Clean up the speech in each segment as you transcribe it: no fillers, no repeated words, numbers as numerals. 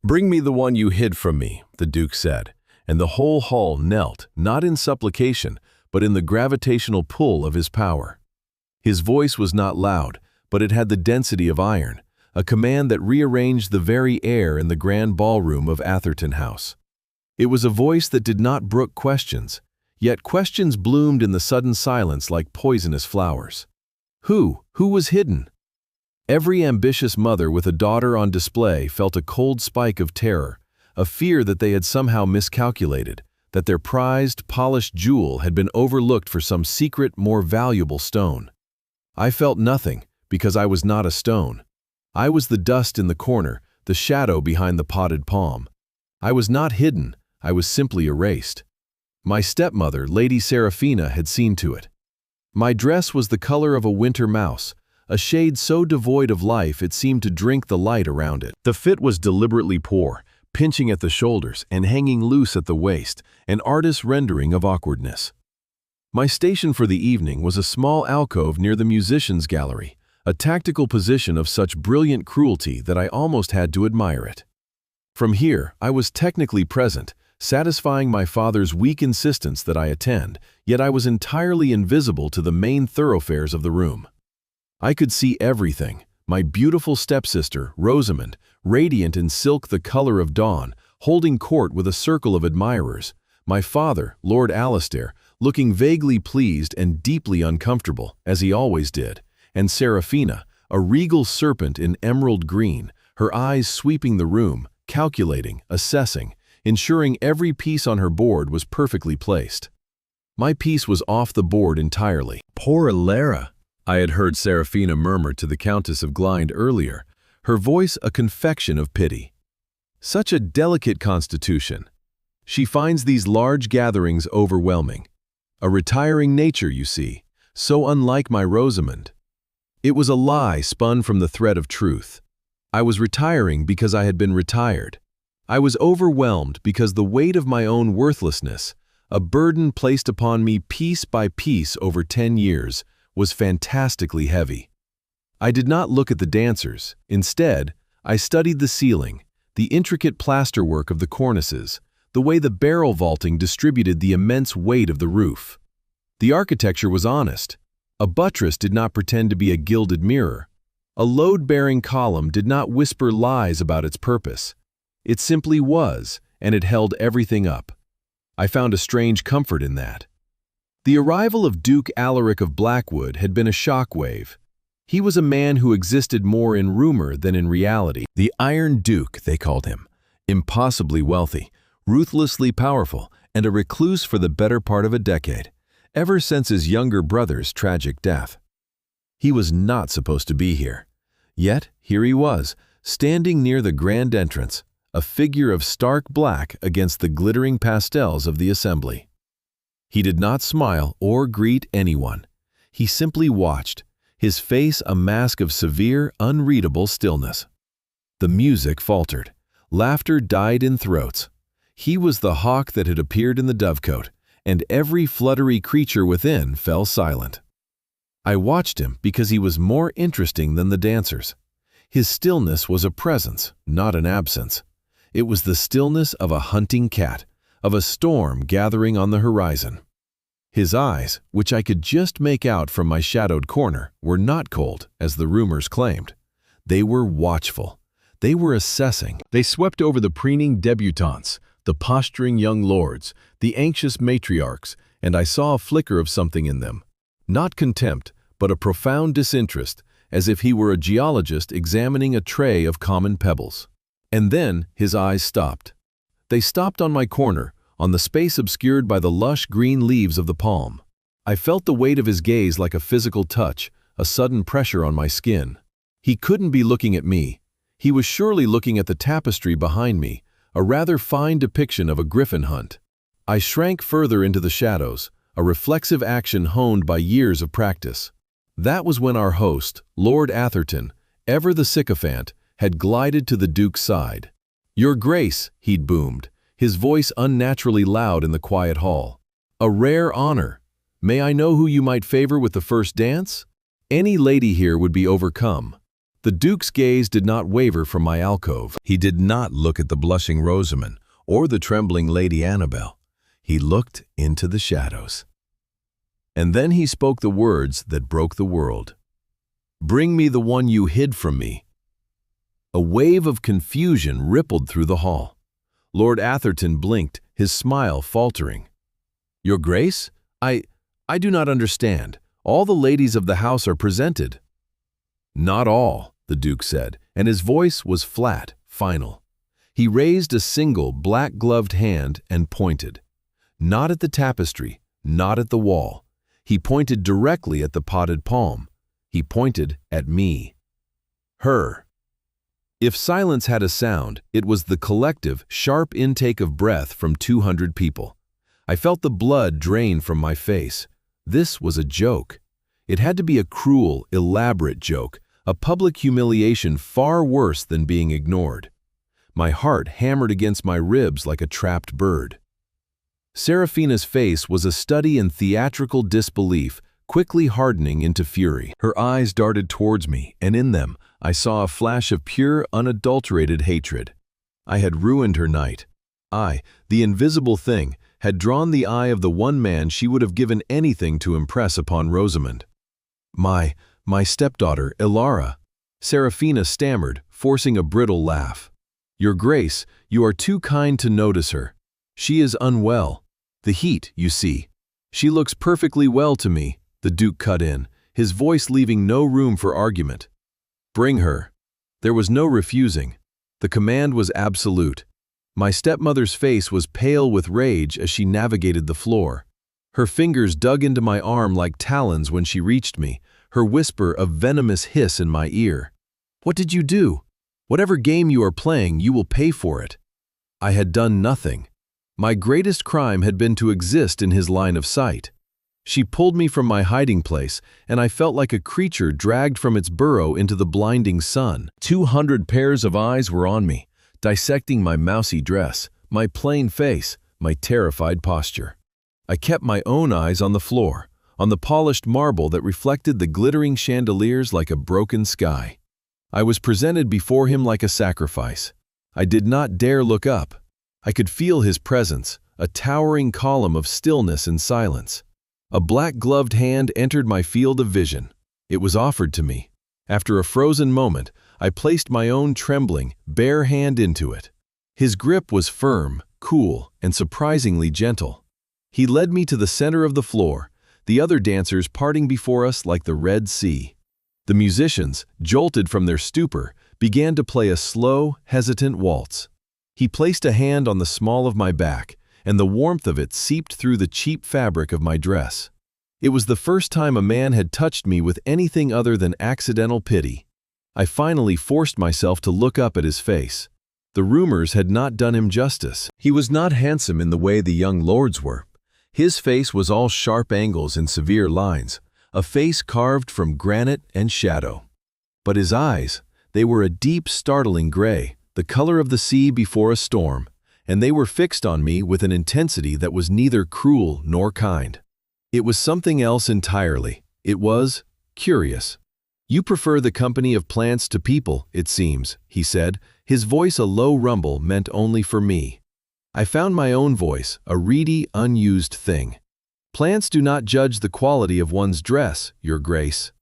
"Bring me the one you hid from me," the Duke said, and the whole hall knelt, not in supplication, but in the gravitational pull of his power. His voice was not loud, but it had the density of iron, a command that rearranged the very air in the grand ballroom of Atherton House. It was a voice that did not brook questions, yet questions bloomed in the sudden silence like poisonous flowers. Who was hidden? Every ambitious mother with a daughter on display felt a cold spike of terror, a fear that they had somehow miscalculated, that their prized, polished jewel had been overlooked for some secret, more valuable stone. I felt nothing, because I was not a stone. I was the dust in the corner, the shadow behind the potted palm. I was not hidden, I was simply erased. My stepmother, Lady Seraphina, had seen to it. My dress was the color of a winter mouse, a shade so devoid of life it seemed to drink the light around it. The fit was deliberately poor, pinching at the shoulders and hanging loose at the waist, an artist's rendering of awkwardness. My station for the evening was a small alcove near the musicians' gallery, a tactical position of such brilliant cruelty that I almost had to admire it. From here, I was technically present, satisfying my father's weak insistence that I attend, yet I was entirely invisible to the main thoroughfares of the room. I could see everything: my beautiful stepsister, Rosamond, radiant in silk the color of dawn, holding court with a circle of admirers; my father, Lord Alastair, looking vaguely pleased and deeply uncomfortable, as he always did; and Seraphina, a regal serpent in emerald green, her eyes sweeping the room, calculating, assessing, ensuring every piece on her board was perfectly placed. My piece was off the board entirely. "Poor Alara," I had heard Seraphina murmur to the Countess of Glynde earlier, her voice a confection of pity. "Such a delicate constitution. She finds these large gatherings overwhelming. A retiring nature, you see, so unlike my Rosamond." It was a lie spun from the thread of truth. I was retiring because I had been retired. I was overwhelmed because the weight of my own worthlessness, a burden placed upon me piece by piece over 10 years, was fantastically heavy. I did not look at the dancers. Instead, I studied the ceiling, the intricate plasterwork of the cornices, the way the barrel vaulting distributed the immense weight of the roof. The architecture was honest. A buttress did not pretend to be a gilded mirror. A load-bearing column did not whisper lies about its purpose. It simply was, and it held everything up. I found a strange comfort in that. The arrival of Duke Alaric of Blackwood had been a shockwave. He was a man who existed more in rumor than in reality. The Iron Duke, they called him. Impossibly wealthy, ruthlessly powerful, and a recluse for the better part of a decade, ever since his younger brother's tragic death. He was not supposed to be here. Yet, here he was, standing near the grand entrance, a figure of stark black against the glittering pastels of the assembly. He did not smile or greet anyone. He simply watched, his face a mask of severe, unreadable stillness. The music faltered. Laughter died in throats. He was the hawk that had appeared in the dovecote, and every fluttery creature within fell silent. I watched him because he was more interesting than the dancers. His stillness was a presence, not an absence. It was the stillness of a hunting cat, of a storm gathering on the horizon. His eyes, which I could just make out from my shadowed corner, were not cold, as the rumors claimed. They were watchful. They were assessing. They swept over the preening debutantes, the posturing young lords, the anxious matriarchs, and I saw a flicker of something in them. Not contempt, but a profound disinterest, as if he were a geologist examining a tray of common pebbles. And then his eyes stopped. They stopped on my corner, on the space obscured by the lush green leaves of the palm. I felt the weight of his gaze like a physical touch, a sudden pressure on my skin. He couldn't be looking at me. He was surely looking at the tapestry behind me, a rather fine depiction of a griffin hunt. I shrank further into the shadows, a reflexive action honed by years of practice. That was when our host, Lord Atherton, ever the sycophant, had glided to the Duke's side. "Your Grace," he'd boomed, his voice unnaturally loud in the quiet hall. "A rare honor. May I know who you might favor with the first dance? Any lady here would be overcome." The Duke's gaze did not waver from my alcove. He did not look at the blushing Rosamond or the trembling Lady Annabel. He looked into the shadows. And then he spoke the words that broke the world. "Bring me the one you hid from me." A wave of confusion rippled through the hall. Lord Atherton blinked, his smile faltering. "Your Grace? I do not understand. All the ladies of the house are presented." "Not all," the Duke said, and his voice was flat, final. He raised a single black-gloved hand and pointed. Not at the tapestry, not at the wall. He pointed directly at the potted palm. He pointed at me. Her. If silence had a sound, it was the collective, sharp intake of breath from 200 people. I felt the blood drain from my face. This was a joke. It had to be a cruel, elaborate joke, a public humiliation far worse than being ignored. My heart hammered against my ribs like a trapped bird. Seraphina's face was a study in theatrical disbelief, quickly hardening into fury. Her eyes darted towards me, and in them I saw a flash of pure, unadulterated hatred. I had ruined her night. I, the invisible thing, had drawn the eye of the one man she would have given anything to impress upon Rosamond. My stepdaughter, Ilara," Seraphina stammered, forcing a brittle laugh. "Your Grace, you are too kind to notice her. She is unwell. The heat, you see. She looks perfectly well to me," the Duke cut in, his voice leaving no room for argument. "Bring her." There was no refusing. The command was absolute. My stepmother's face was pale with rage as she navigated the floor. Her fingers dug into my arm like talons when she reached me, her whisper a venomous hiss in my ear. "What did you do? Whatever game you are playing, you will pay for it." I had done nothing. My greatest crime had been to exist in his line of sight. She pulled me from my hiding place, and I felt like a creature dragged from its burrow into the blinding sun. 200 pairs of eyes were on me, dissecting my mousy dress, my plain face, my terrified posture. I kept my own eyes on the floor, on the polished marble that reflected the glittering chandeliers like a broken sky. I was presented before him like a sacrifice. I did not dare look up. I could feel his presence, a towering column of stillness and silence. A black-gloved hand entered my field of vision. It was offered to me. After a frozen moment, I placed my own trembling, bare hand into it. His grip was firm, cool, and surprisingly gentle. He led me to the center of the floor, the other dancers parting before us like the Red Sea. The musicians, jolted from their stupor, began to play a slow, hesitant waltz. He placed a hand on the small of my back, and the warmth of it seeped through the cheap fabric of my dress. It was the first time a man had touched me with anything other than accidental pity. I finally forced myself to look up at his face. The rumors had not done him justice. He was not handsome in the way the young lords were. His face was all sharp angles and severe lines, a face carved from granite and shadow. But his eyes, they were a deep, startling gray, the color of the sea before a storm, and they were fixed on me with an intensity that was neither cruel nor kind. It was something else entirely. It was curious. "You prefer the company of plants to people, it seems," he said, his voice a low rumble meant only for me. I found my own voice, a reedy, unused thing. "Plants do not judge the quality of one's dress, Your Grace."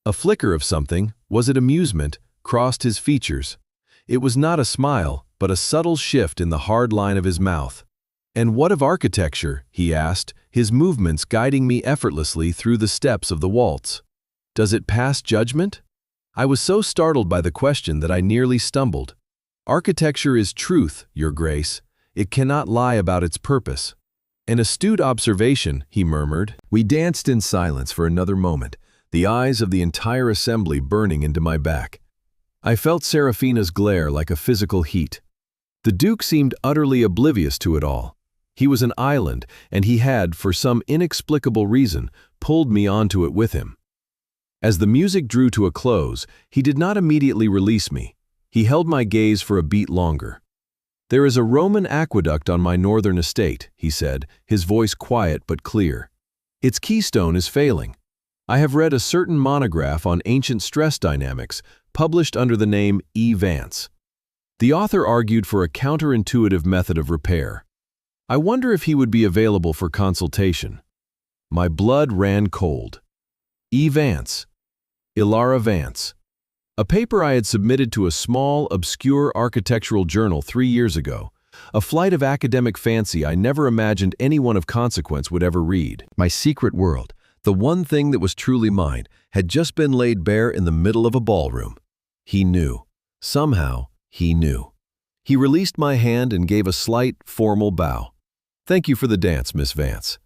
A flicker of something, was it amusement, crossed his features. It was not a smile, but a subtle shift in the hard line of his mouth. "And what of architecture?" he asked, his movements guiding me effortlessly through the steps of the waltz. "Does it pass judgment?" I was so startled by the question that I nearly stumbled. "Architecture is truth, Your Grace. It cannot lie about its purpose." "An astute observation," he murmured. We danced in silence for another moment, the eyes of the entire assembly burning into my back. I felt Seraphina's glare like a physical heat. The Duke seemed utterly oblivious to it all. He was an island, and he had, for some inexplicable reason, pulled me onto it with him. As the music drew to a close, he did not immediately release me. He held my gaze for a beat longer. "There is a Roman aqueduct on my northern estate," he said, his voice quiet but clear. "Its keystone is failing. I have read a certain monograph on ancient stress dynamics published under the name E. Vance. The author argued for a counterintuitive method of repair. I wonder if he would be available for consultation. My blood ran cold. E. Vance. Ilara Vance. A paper I had submitted to a small, obscure architectural journal 3 years ago. A flight of academic fancy I never imagined anyone of consequence would ever read. My secret world, the one thing that was truly mine, had just been laid bare in the middle of a ballroom. He knew. Somehow, he knew. He released my hand and gave a slight, formal bow. "Thank you for the dance, Miss Vance."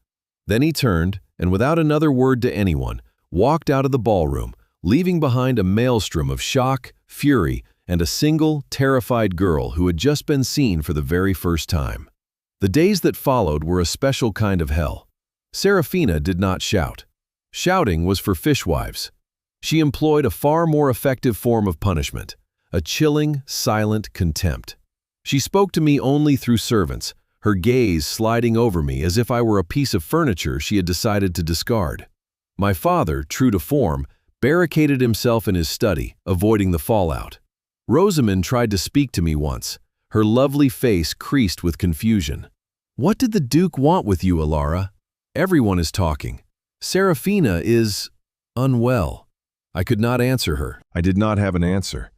Then he turned, and without another word to anyone, walked out of the ballroom, leaving behind a maelstrom of shock, fury, and a single, terrified girl who had just been seen for the very first time. The days that followed were a special kind of hell. Serafina did not shout. Shouting was for fishwives. She employed a far more effective form of punishment, a chilling, silent contempt. She spoke to me only through servants, her gaze sliding over me as if I were a piece of furniture she had decided to discard. My father, true to form, barricaded himself in his study, avoiding the fallout. Rosamond tried to speak to me once, her lovely face creased with confusion. "What did the Duke want with you, Ilara? Everyone is talking. Serafina is unwell." I could not answer her. I did not have an answer.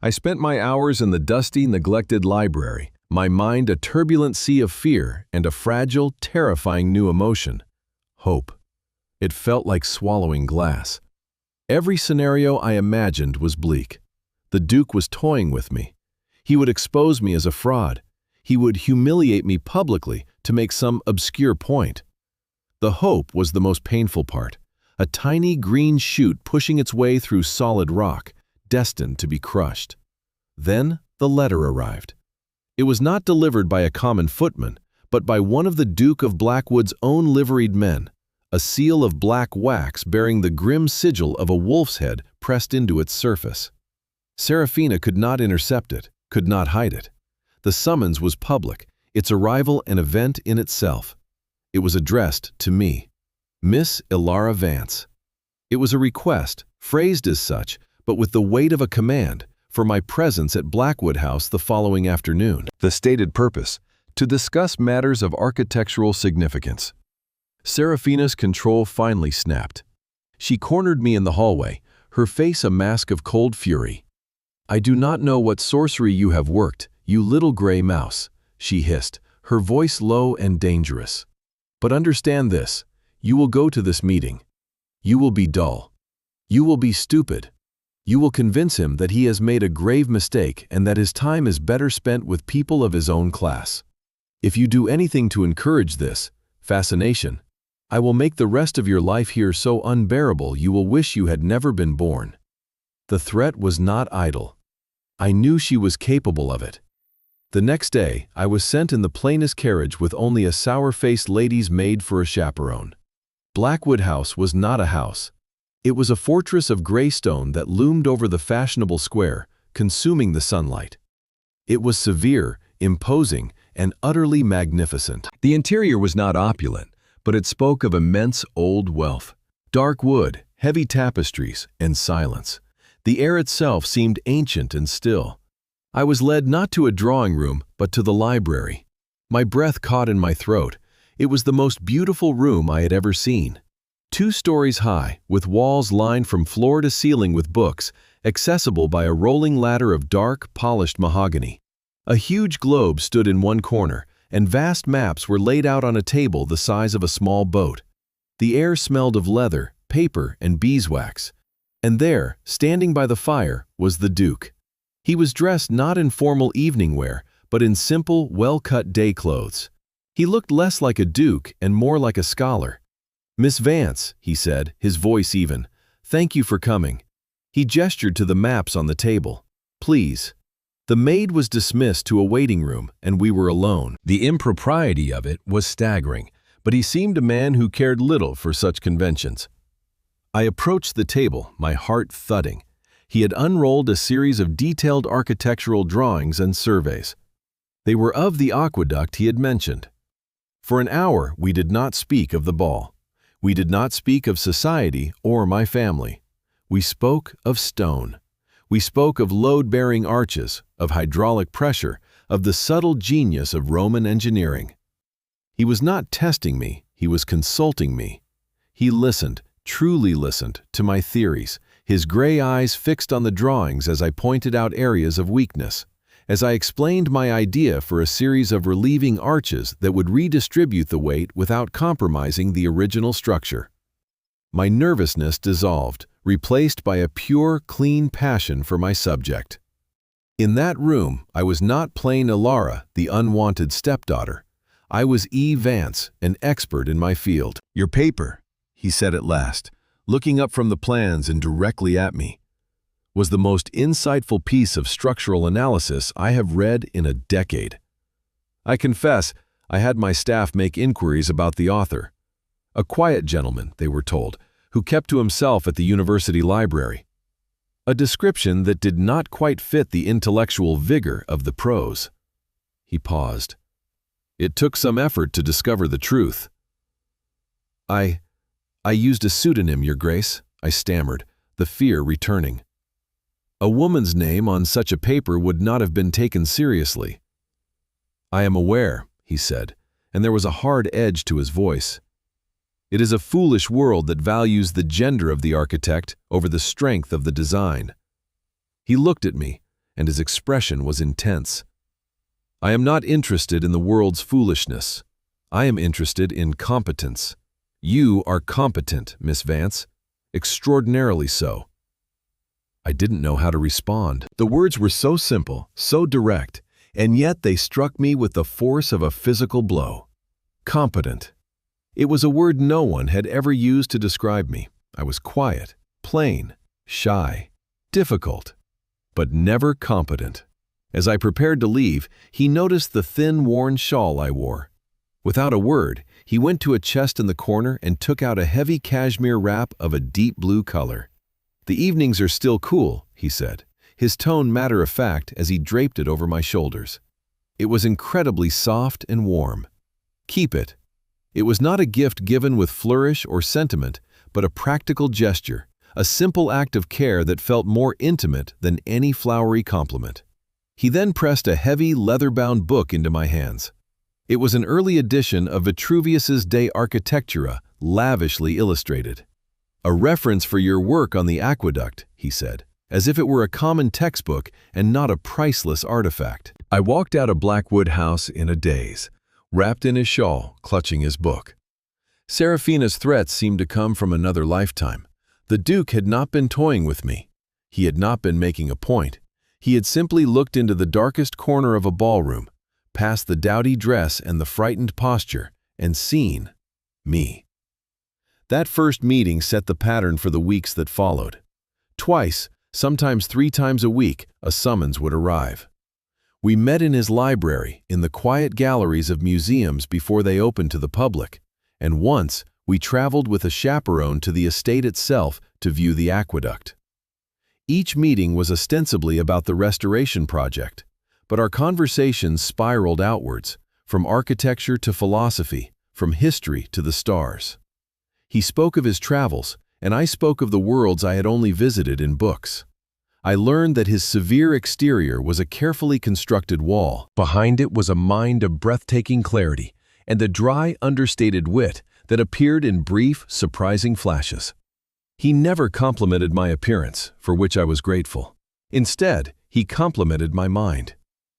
I spent my hours in the dusty, neglected library, my mind a turbulent sea of fear and a fragile, terrifying new emotion. Hope. It felt like swallowing glass. Every scenario I imagined was bleak. The Duke was toying with me. He would expose me as a fraud. He would humiliate me publicly to make some obscure point. The hope was the most painful part, a tiny green shoot pushing its way through solid rock, destined to be crushed. Then the letter arrived. It was not delivered by a common footman, but by one of the Duke of Blackwood's own liveried men, a seal of black wax bearing the grim sigil of a wolf's head pressed into its surface. Serafina could not intercept it, could not hide it. The summons was public, its arrival an event in itself. It was addressed to me, Miss Ilara Vance. It was a request, phrased as such, but with the weight of a command, for my presence at Blackwood House the following afternoon. The stated purpose, to discuss matters of architectural significance. Serafina's control finally snapped. She cornered me in the hallway, her face a mask of cold fury. "I do not know what sorcery you have worked, you little gray mouse," she hissed, her voice low and dangerous. "But understand this, you will go to this meeting. You will be dull. You will be stupid. You will convince him that he has made a grave mistake and that his time is better spent with people of his own class. If you do anything to encourage this fascination, I will make the rest of your life here so unbearable you will wish you had never been born." The threat was not idle. I knew she was capable of it. The next day, I was sent in the plainest carriage with only a sour-faced lady's maid for a chaperone. Blackwood House was not a house. It was a fortress of gray stone that loomed over the fashionable square, consuming the sunlight. It was severe, imposing, and utterly magnificent. The interior was not opulent, but it spoke of immense old wealth. Dark wood, heavy tapestries, and silence. The air itself seemed ancient and still. I was led not to a drawing room, but to the library. My breath caught in my throat. It was the most beautiful room I had ever seen. 2 stories high, with walls lined from floor to ceiling with books, accessible by a rolling ladder of dark, polished mahogany. A huge globe stood in one corner, and vast maps were laid out on a table the size of a small boat. The air smelled of leather, paper, and beeswax. And there, standing by the fire, was the Duke. He was dressed not in formal evening wear, but in simple, well-cut day clothes. He looked less like a duke and more like a scholar. "Miss Vance," he said, his voice even, "thank you for coming." He gestured to the maps on the table. "Please." The maid was dismissed to a waiting room, and we were alone. The impropriety of it was staggering, but he seemed a man who cared little for such conventions. I approached the table, my heart thudding. He had unrolled a series of detailed architectural drawings and surveys. They were of the aqueduct he had mentioned. For an hour we did not speak of the ball. We did not speak of society or my family. We spoke of stone. We spoke of load-bearing arches, of hydraulic pressure, of the subtle genius of Roman engineering. He was not testing me, he was consulting me. He listened, truly listened, to my theories, his gray eyes fixed on the drawings as I pointed out areas of weakness, as I explained my idea for a series of relieving arches that would redistribute the weight without compromising the original structure. My nervousness dissolved, replaced by a pure, clean passion for my subject. In that room, I was not plain Ilara, the unwanted stepdaughter. I was E. Vance, an expert in my field. "Your paper," he said at last, looking up from the plans and directly at me, "was the most insightful piece of structural analysis I have read in a decade." I confess, I had my staff make inquiries about the author. A quiet gentleman, they were told, who kept to himself at the university library. A description that did not quite fit the intellectual vigor of the prose. He paused. It took some effort to discover the truth. I used a pseudonym, Your Grace," I stammered, the fear returning. A woman's name on such a paper would not have been taken seriously. "I am aware," he said, and there was a hard edge to his voice. "It is a foolish world that values the gender of the architect over the strength of the design." He looked at me, and his expression was intense. "I am not interested in the world's foolishness. I am interested in competence. You are competent, Miss Vance. Extraordinarily so." I didn't know how to respond. The words were so simple, so direct, and yet they struck me with the force of a physical blow. Competent. It was a word no one had ever used to describe me. I was quiet, plain, shy, difficult, but never competent. As I prepared to leave, he noticed the thin, worn shawl I wore. Without a word, he went to a chest in the corner and took out a heavy cashmere wrap of a deep blue color. "The evenings are still cool," he said, his tone matter-of-fact as he draped it over my shoulders. It was incredibly soft and warm. "Keep it." It was not a gift given with flourish or sentiment, but a practical gesture, a simple act of care that felt more intimate than any flowery compliment. He then pressed a heavy, leather-bound book into my hands. It was an early edition of Vitruvius's De Architectura, lavishly illustrated. "A reference for your work on the aqueduct," he said, as if it were a common textbook and not a priceless artifact. I walked out of Blackwood House in a daze, wrapped in his shawl, clutching his book. Serafina's threats seemed to come from another lifetime. The Duke had not been toying with me. He had not been making a point. He had simply looked into the darkest corner of a ballroom, past the dowdy dress and the frightened posture, and seen me. That first meeting set the pattern for the weeks that followed. Twice, sometimes 3 times a week, a summons would arrive. We met in his library, in the quiet galleries of museums before they opened to the public, and once we traveled with a chaperone to the estate itself to view the aqueduct. Each meeting was ostensibly about the restoration project, but our conversations spiraled outwards, from architecture to philosophy, from history to the stars. He spoke of his travels, and I spoke of the worlds I had only visited in books. I learned that his severe exterior was a carefully constructed wall. Behind it was a mind of breathtaking clarity and the dry, understated wit that appeared in brief, surprising flashes. He never complimented my appearance, for which I was grateful. Instead, he complimented my mind.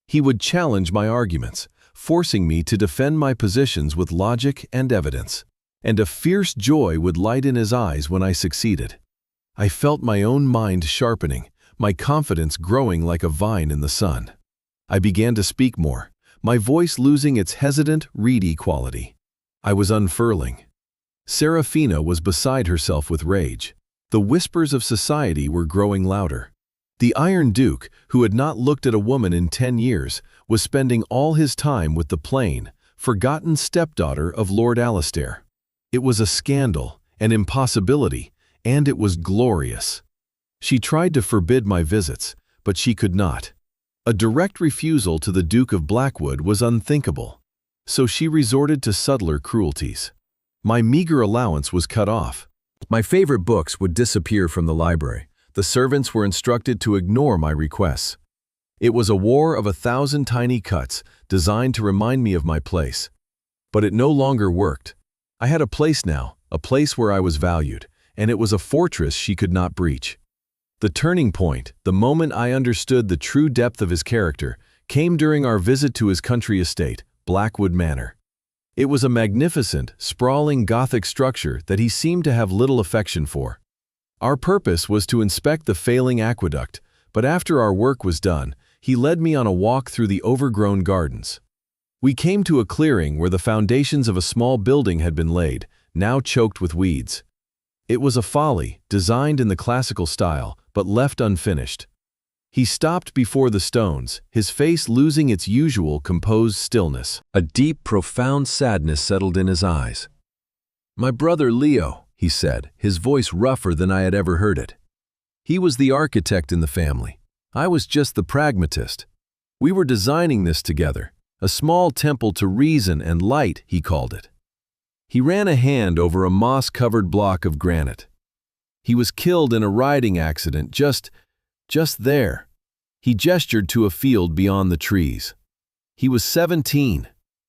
He would challenge my arguments, forcing me to defend my positions with logic and evidence, and a fierce joy would light in his eyes when I succeeded. I felt my own mind sharpening, my confidence growing like a vine in the sun. I began to speak more, my voice losing its hesitant, reedy quality. I was unfurling. Serafina was beside herself with rage. The whispers of society were growing louder. The Iron Duke, who had not looked at a woman in 10 years, was spending all his time with the plain, forgotten stepdaughter of Lord Alastair. It was a scandal, an impossibility, and it was glorious. She tried to forbid my visits, but she could not. A direct refusal to the Duke of Blackwood was unthinkable, so she resorted to subtler cruelties. My meager allowance was cut off. My favorite books would disappear from the library. The servants were instructed to ignore my requests. It was a war of 1,000 tiny cuts designed to remind me of my place. But it no longer worked. I had a place now, a place where I was valued, and it was a fortress she could not breach. The turning point, the moment I understood the true depth of his character, came during our visit to his country estate, Blackwood Manor. It was a magnificent, sprawling Gothic structure that he seemed to have little affection for. Our purpose was to inspect the failing aqueduct, but after our work was done, he led me on a walk through the overgrown gardens. We came to a clearing where the foundations of a small building had been laid, now choked with weeds. It was a folly, designed in the classical style, but left unfinished. He stopped before the stones, his face losing its usual composed stillness. A deep, profound sadness settled in his eyes. "My brother Leo," he said, his voice rougher than I had ever heard it. He was the architect in the family. I was just the pragmatist. We were designing this together, a small temple to reason and light, he called it. He ran a hand over a moss-covered block of granite. He was killed in a riding accident just there. He gestured to a field beyond the trees. He was 17.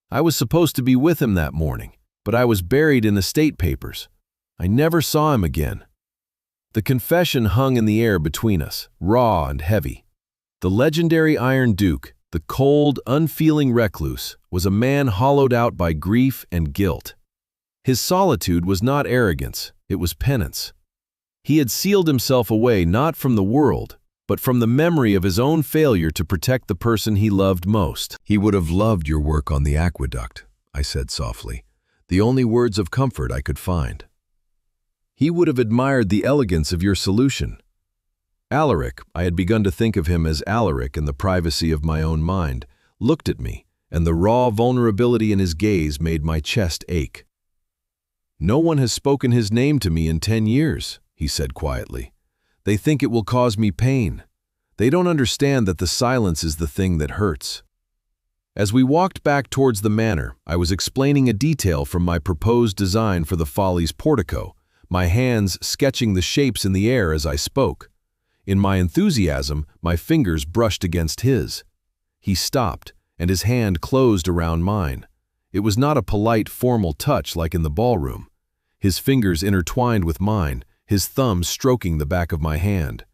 I was supposed to be with him that morning, but I was buried in estate papers. I never saw him again. The confession hung in the air between us, raw and heavy. The legendary Iron Duke, the cold, unfeeling recluse, was a man hollowed out by grief and guilt. His solitude was not arrogance, it was penance. He had sealed himself away not from the world, but from the memory of his own failure to protect the person he loved most. "He would have loved your work on the aqueduct," I said softly, the only words of comfort I could find. "He would have admired the elegance of your solution." Alaric, I had begun to think of him as Alaric in the privacy of my own mind, looked at me, and the raw vulnerability in his gaze made my chest ache. "No one has spoken his name to me in 10 years, he said quietly. "They think it will cause me pain. They don't understand that the silence is the thing that hurts." As we walked back towards the manor, I was explaining a detail from my proposed design for the Follies portico, my hands sketching the shapes in the air as I spoke. In my enthusiasm, my fingers brushed against his. He stopped, and his hand closed around mine. It was not a polite, formal touch like in the ballroom. His fingers intertwined with mine, his thumb stroking the back of my hand.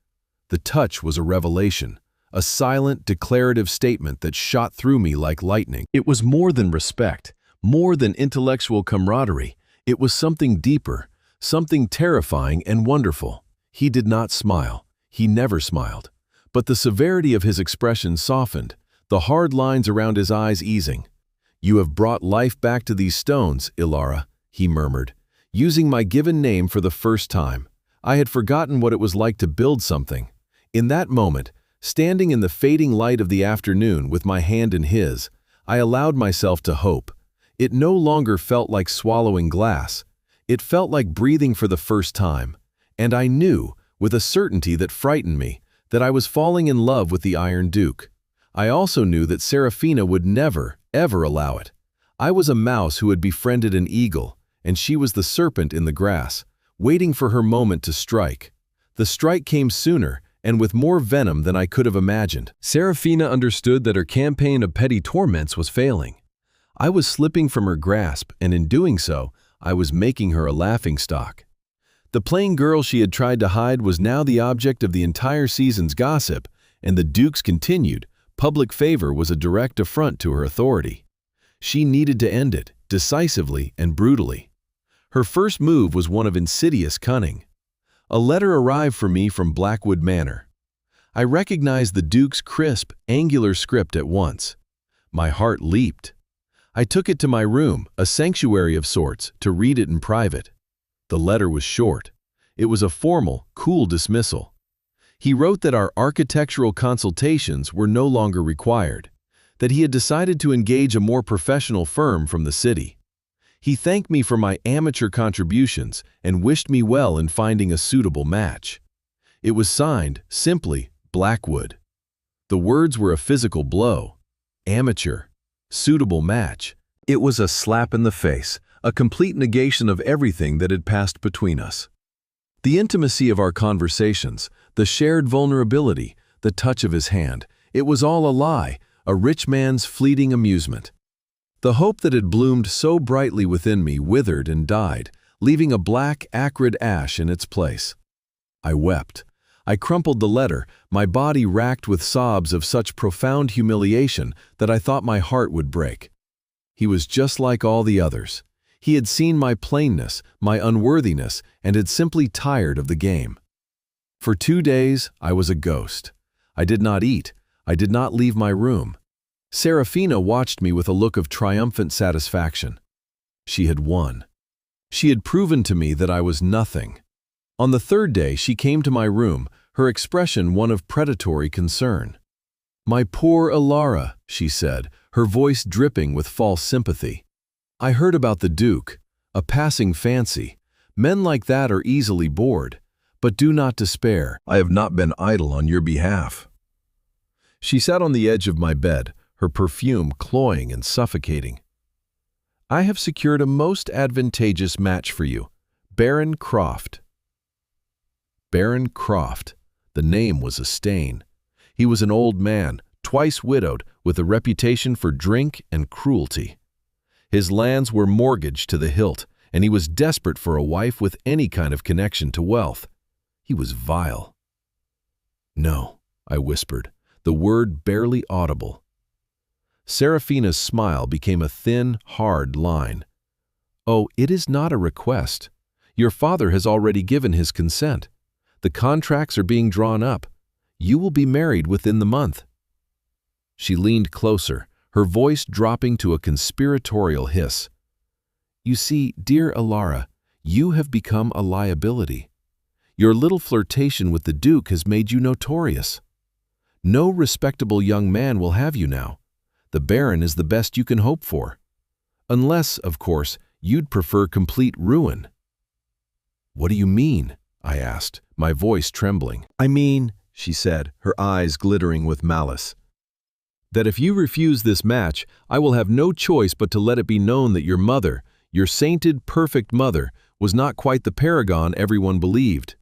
The touch was a revelation, a silent, declarative statement that shot through me like lightning. It was more than respect, more than intellectual camaraderie. It was something deeper, something terrifying and wonderful. He did not smile. He never smiled. But the severity of his expression softened, the hard lines around his eyes easing. "You have brought life back to these stones, Ilara," he murmured, using my given name for the first time. I had forgotten what it was like to build something. In that moment, standing in the fading light of the afternoon with my hand in his, I allowed myself to hope. It no longer felt like swallowing glass. It felt like breathing for the first time. And I knew, with a certainty that frightened me, that I was falling in love with the Iron Duke. I also knew that Serafina would never, ever allow it. I was a mouse who had befriended an eagle, and she was the serpent in the grass, waiting for her moment to strike. The strike came sooner, and with more venom than I could have imagined. Serafina understood that her campaign of petty torments was failing. I was slipping from her grasp, and in doing so, I was making her a laughingstock. The plain girl she had tried to hide was now the object of the entire season's gossip, and the Duke's continued, public favor was a direct affront to her authority. She needed to end it, decisively and brutally. Her first move was one of insidious cunning. A letter arrived for me from Blackwood Manor. I recognized the Duke's crisp, angular script at once. My heart leaped. I took it to my room, a sanctuary of sorts, to read it in private. The letter was short. It was a formal, cool dismissal. He wrote that our architectural consultations were no longer required, that he had decided to engage a more professional firm from the city. He thanked me for my amateur contributions and wished me well in finding a suitable match. It was signed, simply, Blackwood. The words were a physical blow. Amateur. Suitable match. It was a slap in the face, a complete negation of everything that had passed between us. The intimacy of our conversations, the shared vulnerability, the touch of his hand, it was all a lie, a rich man's fleeting amusement. The hope that had bloomed so brightly within me withered and died, leaving a black, acrid ash in its place. I wept. I crumpled the letter, my body racked with sobs of such profound humiliation that I thought my heart would break. He was just like all the others. He had seen my plainness, my unworthiness, and had simply tired of the game. For 2 days, I was a ghost. I did not eat. I did not leave my room. Serafina watched me with a look of triumphant satisfaction. She had won. She had proven to me that I was nothing. On the 3rd day, she came to my room, her expression one of predatory concern. "My poor Alara," she said, her voice dripping with false sympathy. "I heard about the Duke, a passing fancy. Men like that are easily bored. But do not despair. I have not been idle on your behalf." She sat on the edge of my bed, her perfume cloying and suffocating. "I have secured a most advantageous match for you, Baron Croft." Baron Croft. The name was a stain. He was an old man, twice widowed, with a reputation for drink and cruelty. His lands were mortgaged to the hilt, and he was desperate for a wife with any kind of connection to wealth. He was vile. "No," I whispered, the word barely audible. Serafina's smile became a thin, hard line. "Oh, it is not a request. Your father has already given his consent. The contracts are being drawn up. You will be married within the month." She leaned closer, her voice dropping to a conspiratorial hiss. "You see, dear Alara, you have become a liability. Your little flirtation with the Duke has made you notorious. No respectable young man will have you now. The Baron is the best you can hope for. Unless, of course, you'd prefer complete ruin." "What do you mean?" I asked, my voice trembling. "I mean," she said, her eyes glittering with malice, "that if you refuse this match, I will have no choice but to let it be known that your mother, your sainted, perfect mother, was not quite the paragon everyone believed.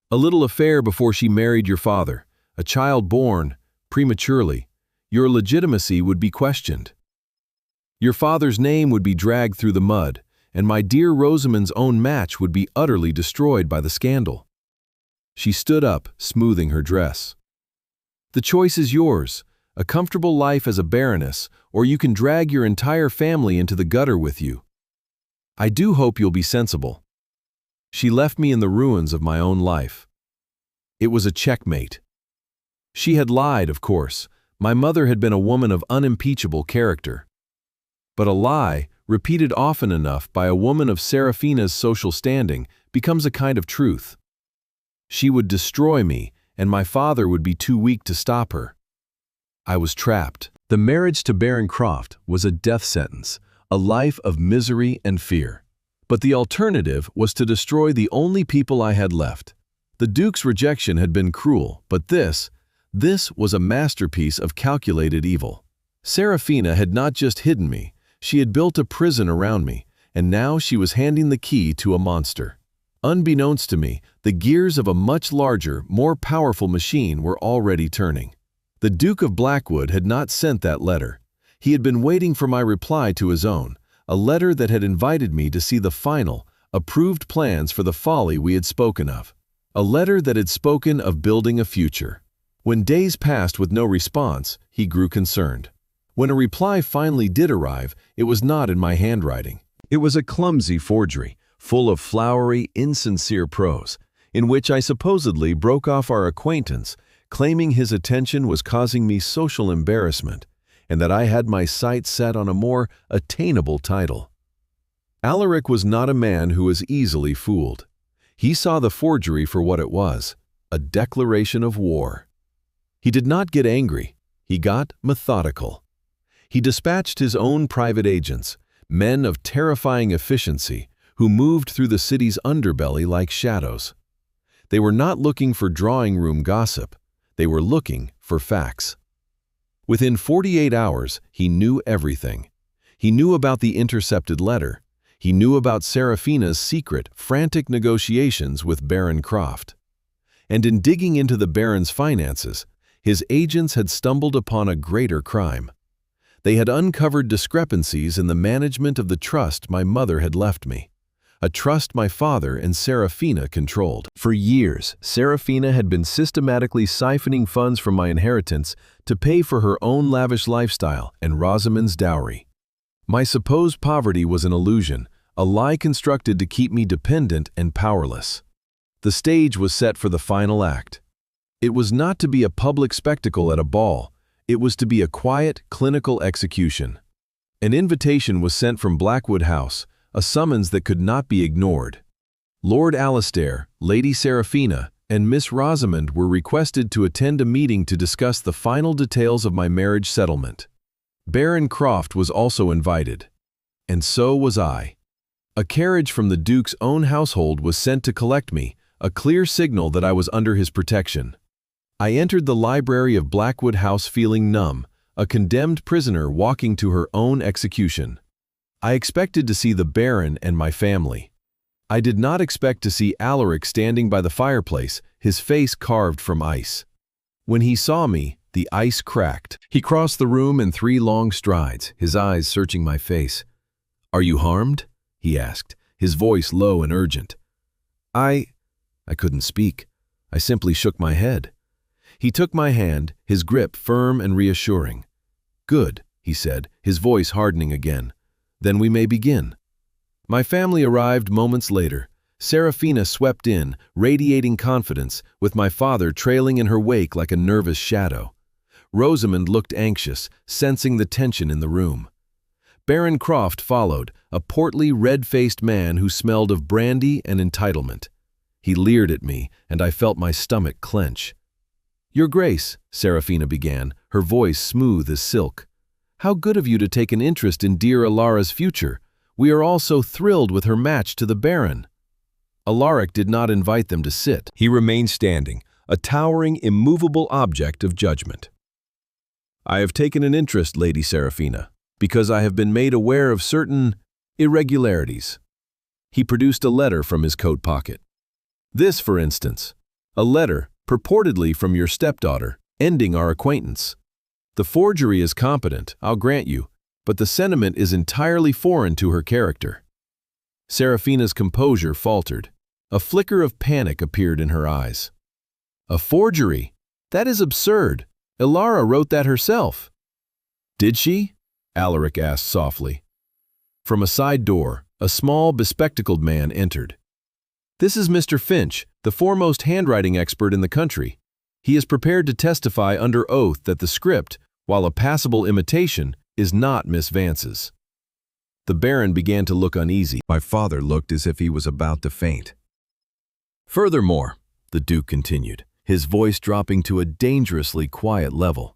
A little affair before she married your father, a child born prematurely, your legitimacy would be questioned. Your father's name would be dragged through the mud, and my dear Rosamond's own match would be utterly destroyed by the scandal." She stood up, smoothing her dress. "The choice is yours, a comfortable life as a baroness, or you can drag your entire family into the gutter with you. I do hope you'll be sensible." She left me in the ruins of my own life. It was a checkmate. She had lied, of course. My mother had been a woman of unimpeachable character. But a lie, repeated often enough by a woman of Serafina's social standing, becomes a kind of truth. She would destroy me, and my father would be too weak to stop her. I was trapped. The marriage to Baron Croft was a death sentence, a life of misery and fear. But the alternative was to destroy the only people I had left. The Duke's rejection had been cruel, but this was a masterpiece of calculated evil. Serafina had not just hidden me, she had built a prison around me, and now she was handing the key to a monster. Unbeknownst to me, the gears of a much larger, more powerful machine were already turning. The Duke of Blackwood had not sent that letter. He had been waiting for my reply to his own, a letter that had invited me to see the final, approved plans for the folly we had spoken of. A letter that had spoken of building a future. When days passed with no response, he grew concerned. When a reply finally did arrive, it was not in my handwriting. It was a clumsy forgery, full of flowery, insincere prose, in which I supposedly broke off our acquaintance, claiming his attention was causing me social embarrassment, and that I had my sights set on a more attainable title. Alaric was not a man who was easily fooled. He saw the forgery for what it was, a declaration of war. He did not get angry. He got methodical. He dispatched his own private agents, men of terrifying efficiency, who moved through the city's underbelly like shadows. They were not looking for drawing-room gossip. They were looking for facts. Within 48 hours, he knew everything. He knew about the intercepted letter. He knew about Serafina's secret, frantic negotiations with Baron Croft. And in digging into the Baron's finances, his agents had stumbled upon a greater crime. They had uncovered discrepancies in the management of the trust my mother had left me, a trust my father and Serafina controlled. For years, Serafina had been systematically siphoning funds from my inheritance to pay for her own lavish lifestyle and Rosamond's dowry. My supposed poverty was an illusion, a lie constructed to keep me dependent and powerless. The stage was set for the final act. It was not to be a public spectacle at a ball. It was to be a quiet, clinical execution. An invitation was sent from Blackwood House, a summons that could not be ignored. Lord Alistair, Lady Serafina, and Miss Rosamond were requested to attend a meeting to discuss the final details of my marriage settlement. Baron Croft was also invited. And so was I. A carriage from the Duke's own household was sent to collect me, a clear signal that I was under his protection. I entered the library of Blackwood House feeling numb, a condemned prisoner walking to her own execution. I expected to see the Baron and my family. I did not expect to see Alaric standing by the fireplace, his face carved from ice. When he saw me, the ice cracked. He crossed the room in 3 long strides, his eyes searching my face. "Are you harmed?" he asked, his voice low and urgent. I couldn't speak. I simply shook my head. He took my hand, his grip firm and reassuring. "Good," he said, his voice hardening again. "Then we may begin." My family arrived moments later. Serafina swept in, radiating confidence, with my father trailing in her wake like a nervous shadow. Rosamond looked anxious, sensing the tension in the room. Baron Croft followed, a portly, red-faced man who smelled of brandy and entitlement. He leered at me, and I felt my stomach clench. "Your Grace," Serafina began, her voice smooth as silk. "How good of you to take an interest in dear Alara's future. We are all so thrilled with her match to the Baron." Alaric did not invite them to sit. He remained standing, a towering, immovable object of judgment. "I have taken an interest, Lady Serafina, because I have been made aware of certain irregularities." He produced a letter from his coat pocket. "This, for instance, a letter, purportedly from your stepdaughter, ending our acquaintance. The forgery is competent, I'll grant you, but the sentiment is entirely foreign to her character." Serafina's composure faltered. A flicker of panic appeared in her eyes. "A forgery? That is absurd. Alara wrote that herself." "Did she?" Alaric asked softly. From a side door, a small, bespectacled man entered. "This is Mr. Finch, the foremost handwriting expert in the country. He is prepared to testify under oath that the script, while a passable imitation, is not Miss Vance's." The Baron began to look uneasy. My father looked as if he was about to faint. "Furthermore," the Duke continued, his voice dropping to a dangerously quiet level,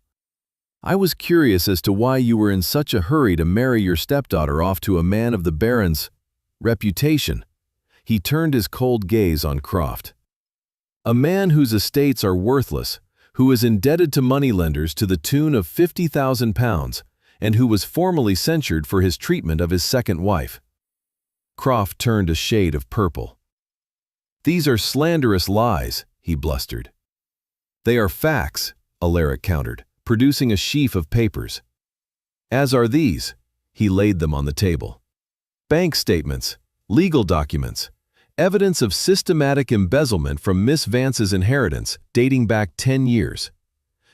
"I was curious as to why you were in such a hurry to marry your stepdaughter off to a man of the Baron's reputation." He turned his cold gaze on Croft. "A man whose estates are worthless, who is indebted to moneylenders to the tune of £50,000, and who was formally censured for his treatment of his second wife." Croft turned a shade of purple. "These are slanderous lies," he blustered. "They are facts," Alaric countered, producing a sheaf of papers. "As are these." He laid them on the table. "Bank statements, legal documents, evidence of systematic embezzlement from Miss Vance's inheritance dating back 10 years.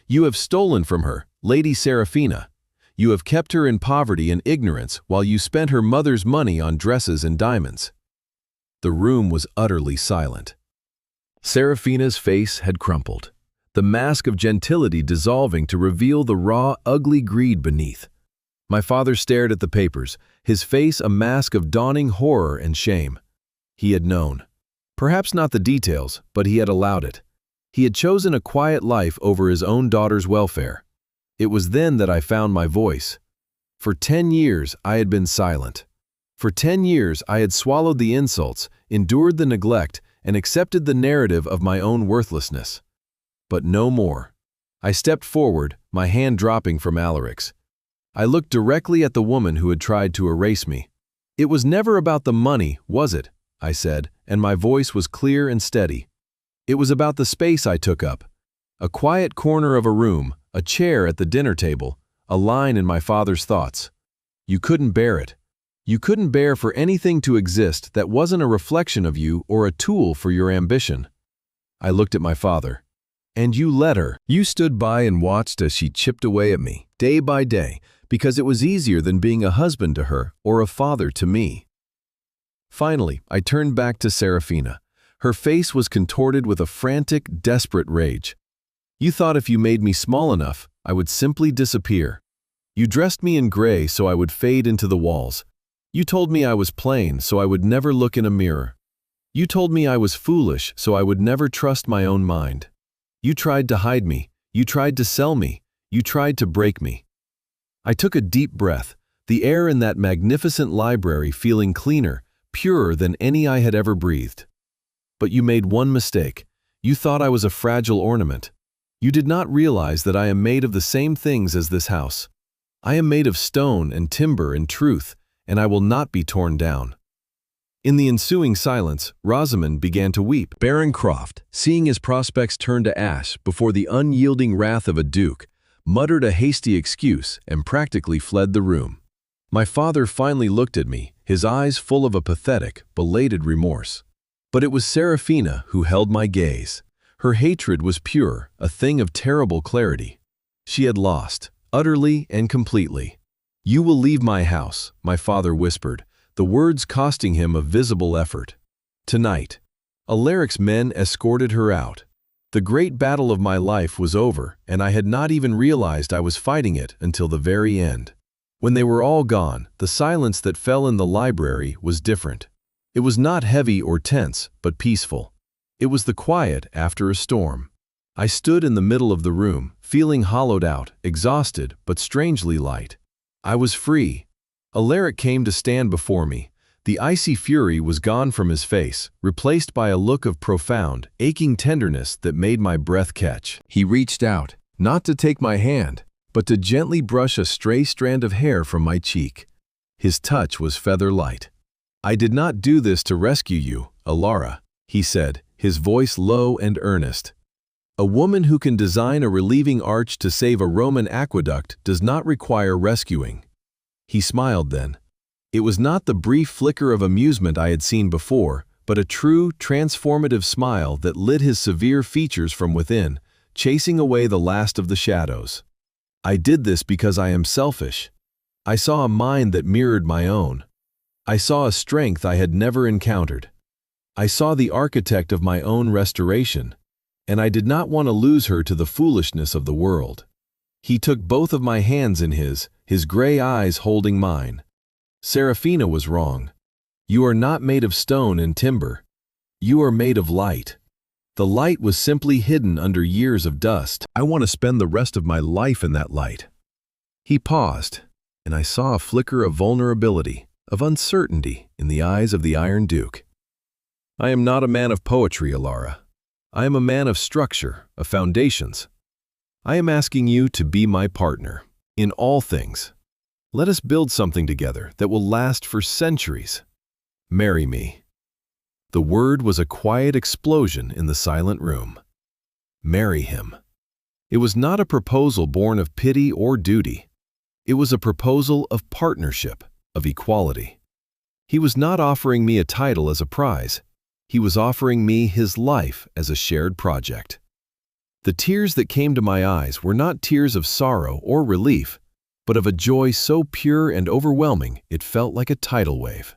You have stolen from her, Lady Serafina. You have kept her in poverty and ignorance while you spent her mother's money on dresses and diamonds." The room was utterly silent. Serafina's face had crumpled, the mask of gentility dissolving to reveal the raw, ugly greed beneath. My father stared at the papers, his face a mask of dawning horror and shame. He had known. Perhaps not the details, but he had allowed it. He had chosen a quiet life over his own daughter's welfare. It was then that I found my voice. For 10 years, I had been silent. For 10 years, I had swallowed the insults, endured the neglect, and accepted the narrative of my own worthlessness. But no more. I stepped forward, my hand dropping from Alaric's. I looked directly at the woman who had tried to erase me. "It was never about the money, was it?" I said, and my voice was clear and steady. "It was about the space I took up. A quiet corner of a room, a chair at the dinner table, a line in my father's thoughts. You couldn't bear it. You couldn't bear for anything to exist that wasn't a reflection of you or a tool for your ambition." I looked at my father. "And you let her. You stood by and watched as she chipped away at me, day by day, because it was easier than being a husband to her or a father to me." Finally, I turned back to Serafina. Her face was contorted with a frantic, desperate rage. "You thought if you made me small enough, I would simply disappear. You dressed me in gray so I would fade into the walls. You told me I was plain so I would never look in a mirror. You told me I was foolish so I would never trust my own mind. You tried to hide me. You tried to sell me. You tried to break me." I took a deep breath, the air in that magnificent library feeling cleaner, purer than any I had ever breathed. "But you made one mistake. You thought I was a fragile ornament. You did not realize that I am made of the same things as this house. I am made of stone and timber and truth, and I will not be torn down." In the ensuing silence, Rosamond began to weep. Baron Croft, seeing his prospects turn to ash before the unyielding wrath of a duke, muttered a hasty excuse and practically fled the room. My father finally looked at me, his eyes full of a pathetic, belated remorse. But it was Serafina who held my gaze. Her hatred was pure, a thing of terrible clarity. She had lost, utterly and completely. "You will leave my house," my father whispered, the words costing him a visible effort. "Tonight." Alaric's men escorted her out. The great battle of my life was over, and I had not even realized I was fighting it until the very end. When they were all gone, the silence that fell in the library was different. It was not heavy or tense, but peaceful. It was the quiet after a storm. I stood in the middle of the room, feeling hollowed out, exhausted, but strangely light. I was free. Alaric came to stand before me. The icy fury was gone from his face, replaced by a look of profound, aching tenderness that made my breath catch. He reached out, not to take my hand, but to gently brush a stray strand of hair from my cheek. His touch was feather-light. "I did not do this to rescue you, Alara," he said, his voice low and earnest. "A woman who can design a relieving arch to save a Roman aqueduct does not require rescuing." He smiled then. It was not the brief flicker of amusement I had seen before, but a true, transformative smile that lit his severe features from within, chasing away the last of the shadows. "I did this because I am selfish. I saw a mind that mirrored my own. I saw a strength I had never encountered. I saw the architect of my own restoration, and I did not want to lose her to the foolishness of the world." He took both of my hands in his gray eyes holding mine. "Serafina was wrong. You are not made of stone and timber. You are made of light. The light was simply hidden under years of dust. I want to spend the rest of my life in that light." He paused, and I saw a flicker of vulnerability, of uncertainty in the eyes of the Iron Duke. "I am not a man of poetry, Alara. I am a man of structure, of foundations. I am asking you to be my partner, in all things. Let us build something together that will last for centuries. Marry me." The word was a quiet explosion in the silent room. Marry him. It was not a proposal born of pity or duty. It was a proposal of partnership, of equality. He was not offering me a title as a prize. He was offering me his life as a shared project. The tears that came to my eyes were not tears of sorrow or relief, but of a joy so pure and overwhelming it felt like a tidal wave.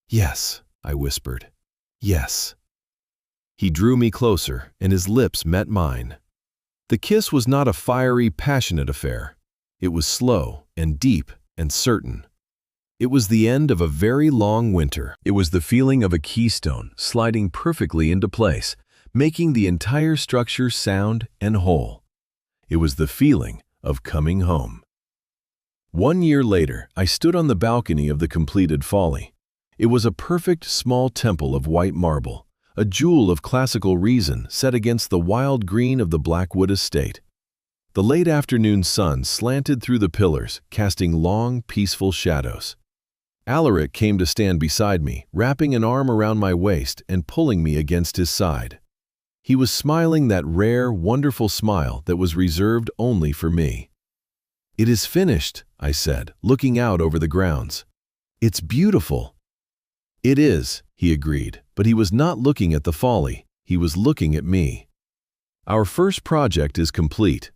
"Yes," I whispered. "Yes." He drew me closer, and his lips met mine. The kiss was not a fiery, passionate affair. It was slow and deep and certain. It was the end of a very long winter. It was the feeling of a keystone sliding perfectly into place, making the entire structure sound and whole. It was the feeling of coming home. 1 year later, I stood on the balcony of the completed folly. It was a perfect small temple of white marble, a jewel of classical reason set against the wild green of the Blackwood estate. The late afternoon sun slanted through the pillars, casting long, peaceful shadows. Alaric came to stand beside me, wrapping an arm around my waist and pulling me against his side. He was smiling that rare, wonderful smile that was reserved only for me. "It is finished," I said, looking out over the grounds. "It's beautiful." "It is," he agreed, but he was not looking at the folly. He was looking at me. "Our first project is complete."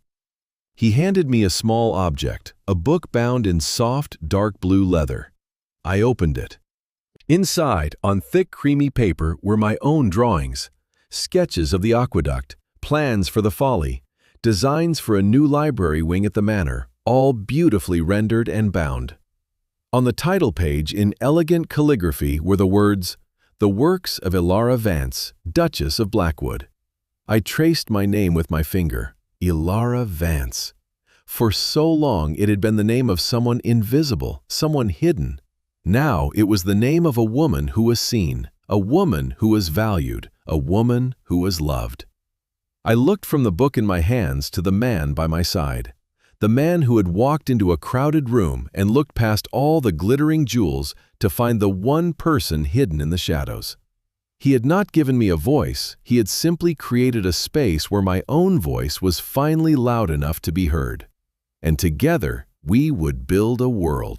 He handed me a small object, a book bound in soft, dark blue leather. I opened it. Inside, on thick, creamy paper, were my own drawings, sketches of the aqueduct, plans for the folly, designs for a new library wing at the manor, all beautifully rendered and bound. On the title page, in elegant calligraphy, were the words, "The works of Ilara Vance, Duchess of Blackwood." I traced my name with my finger. Ilara Vance. For so long it had been the name of someone invisible, someone hidden. Now it was the name of a woman who was seen, a woman who was valued, a woman who was loved. I looked from the book in my hands to the man by my side, the man who had walked into a crowded room and looked past all the glittering jewels to find the one person hidden in the shadows. He had not given me a voice, he had simply created a space where my own voice was finally loud enough to be heard. And together we would build a world.